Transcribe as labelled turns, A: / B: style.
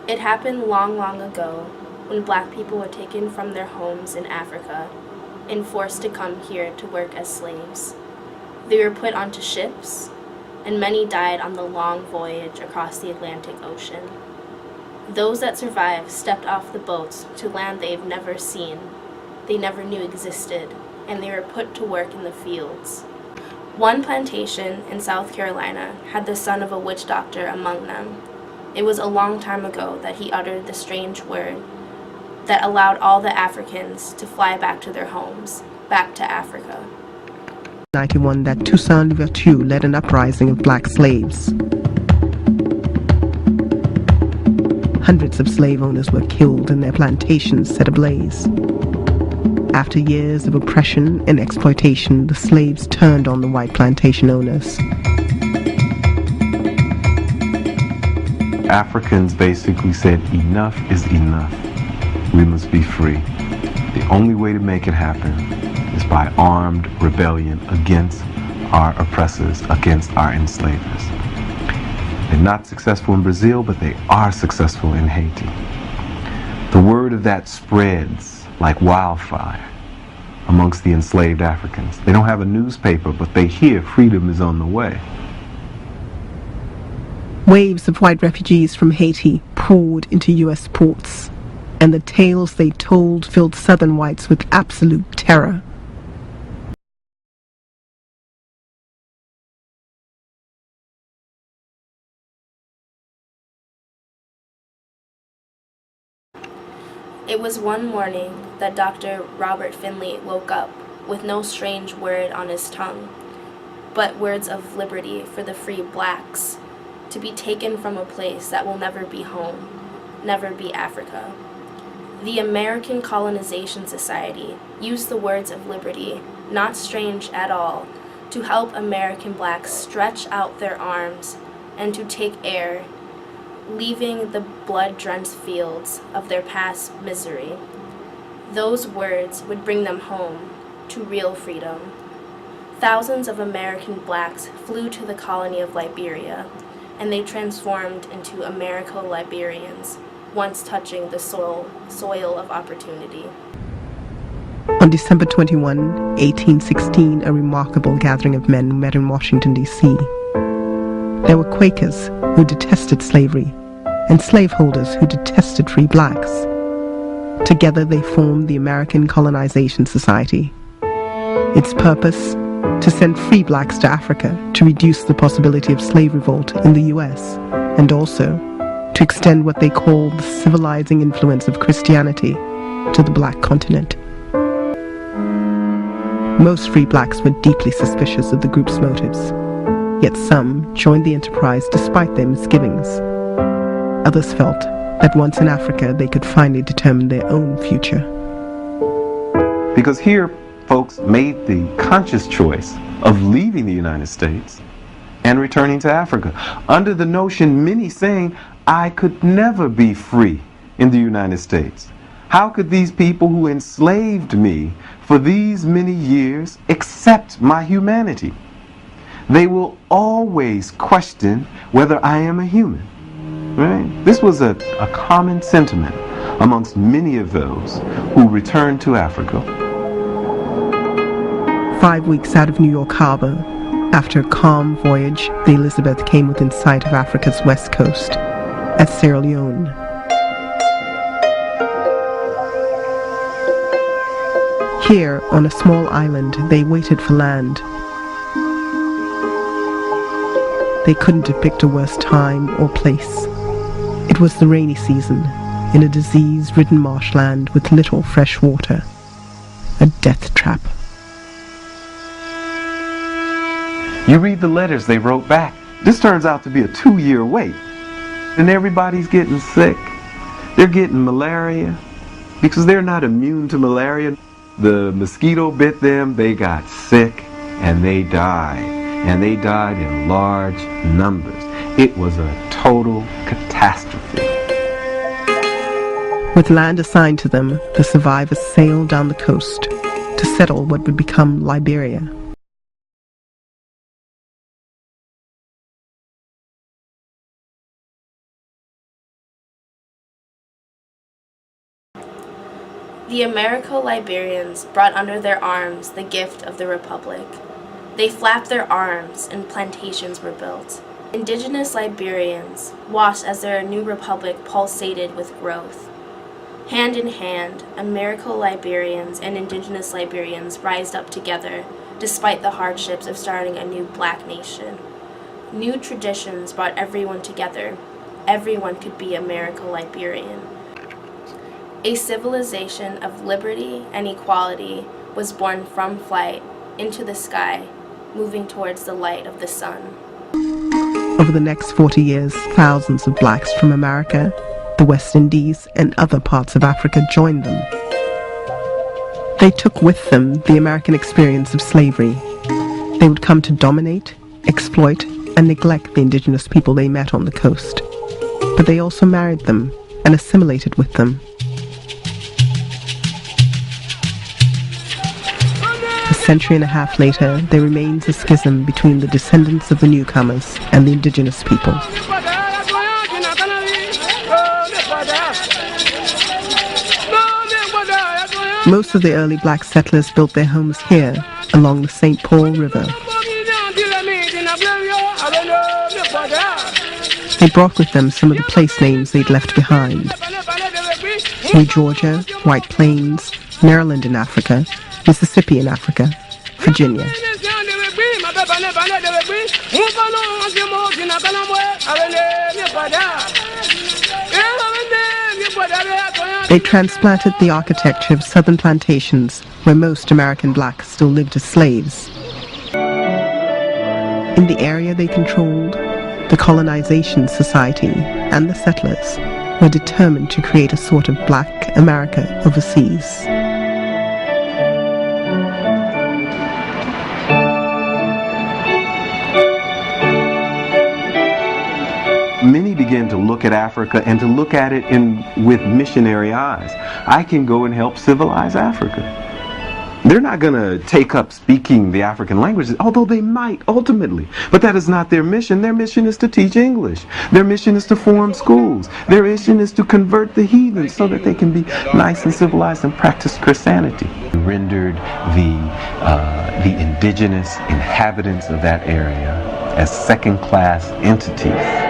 A: It happened long, long ago when black people were taken from their homes in Africa and forced to come here to work as slaves. They were put onto ships, and many died on the long voyage across the Atlantic Ocean. Those that survived stepped off the boats to land they've never seen, they never knew existed, and they were put to work in the fields. One plantation in South Carolina had the son of a witch doctor among them. It was a long time ago that he uttered the strange word that allowed all the Africans to fly back to their homes, back to Africa.
B: 91 that Toussaint Louverture led an uprising of black slaves. Hundreds of slave owners were killed and their plantations set ablaze. After years of oppression and exploitation, the slaves turned on the white plantation owners.
C: Africans basically said, enough is enough. We must be free. The only way to make it happen is by armed rebellion against our oppressors, against our enslavers. They're not successful in Brazil, but they are successful in Haiti. The word of that spreads like wildfire amongst the enslaved Africans. They don't have a newspaper, but they hear freedom is on the way.
B: Waves of white refugees from Haiti poured into U.S. ports, and the tales they told filled Southern whites with absolute terror.
A: It was one morning that Dr. Robert Finley woke up with no strange word on his tongue, but words of liberty for the free blacks, to be taken from a place that will never be home, never be Africa. The American Colonization Society used the words of liberty, not strange at all, to help American blacks stretch out their arms and to take air, leaving the blood-drenched fields of their past misery. Those words would bring them home to real freedom. Thousands of American blacks flew to the colony of Liberia, and they transformed into Americo-Liberians, once touching the soil of opportunity.
B: On December 21, 1816, a remarkable gathering of men met in Washington, D.C. There were Quakers who detested slavery and slaveholders who detested free blacks. Together they formed the American Colonization Society. Its purpose, to send free blacks to Africa to reduce the possibility of slave revolt in the U.S., and also to extend what they called the civilizing influence of Christianity to the black continent. Most free blacks were deeply suspicious of the group's motives, yet some joined the enterprise despite their misgivings. Others felt that once in Africa they could finally determine their own future.
C: Because here, folks made the conscious choice of leaving the United States and returning to Africa, under the notion, many saying, I could never be free in the United States. How could these people who enslaved me for these many years accept my humanity? They will always question whether I am a human. Right? This was a common sentiment amongst many of those who returned to Africa.
B: 5 weeks out of New York Harbor, after a calm voyage, the Elizabeth came within sight of Africa's west coast, at Sierra Leone. Here, on a small island, they waited for land. They couldn't depict a worse time or place. It was the rainy season, in a disease-ridden marshland with little fresh water. A death trap.
C: You read the letters they wrote back. This turns out to be a 2-year wait. And everybody's getting sick. They're getting malaria because they're not immune to malaria. The mosquito bit them, they got sick, and they died. And they died in large numbers. It was a total catastrophe.
B: With land assigned to them, the survivors sailed down the coast to settle what would become Liberia.
A: The Americo-Liberians brought under their arms the gift of the Republic. They flapped their arms and plantations were built. Indigenous Liberians watched as their new republic pulsated with growth. Hand in hand, Americo-Liberians and Indigenous Liberians rised up together despite the hardships of starting a new black nation. New traditions brought everyone together. Everyone could be Americo-Liberian. A civilization of liberty and equality was born from flight into the sky, moving towards the light of the sun.
B: Over the next 40 years, thousands of blacks from America, the West Indies, and other parts of Africa joined them. They took with them the American experience of slavery. They would come to dominate, exploit, and neglect the indigenous people they met on the coast. But they also married them and assimilated with them. A century and a half later, there remains a schism between the descendants of the newcomers and the indigenous people. Most of the early black settlers built their homes here, along the St. Paul River. They brought with them some of the place names they'd left behind. New Georgia, White Plains, Maryland in Africa, Mississippi in Africa, Virginia. They transplanted the architecture of southern plantations where most American blacks still lived as slaves. In the area they controlled, the colonization society and the settlers were determined to create a sort of black America overseas.
C: Many began to look at Africa and to look at it with missionary eyes. I can go and help civilize Africa. They're not going to take up speaking the African languages, although they might ultimately. But that is not their mission. Their mission is to teach English. Their mission is to form schools. Their mission is to convert the heathens so that they can be nice and civilized and practice Christianity. Rendered the indigenous inhabitants of that area as second-class entities.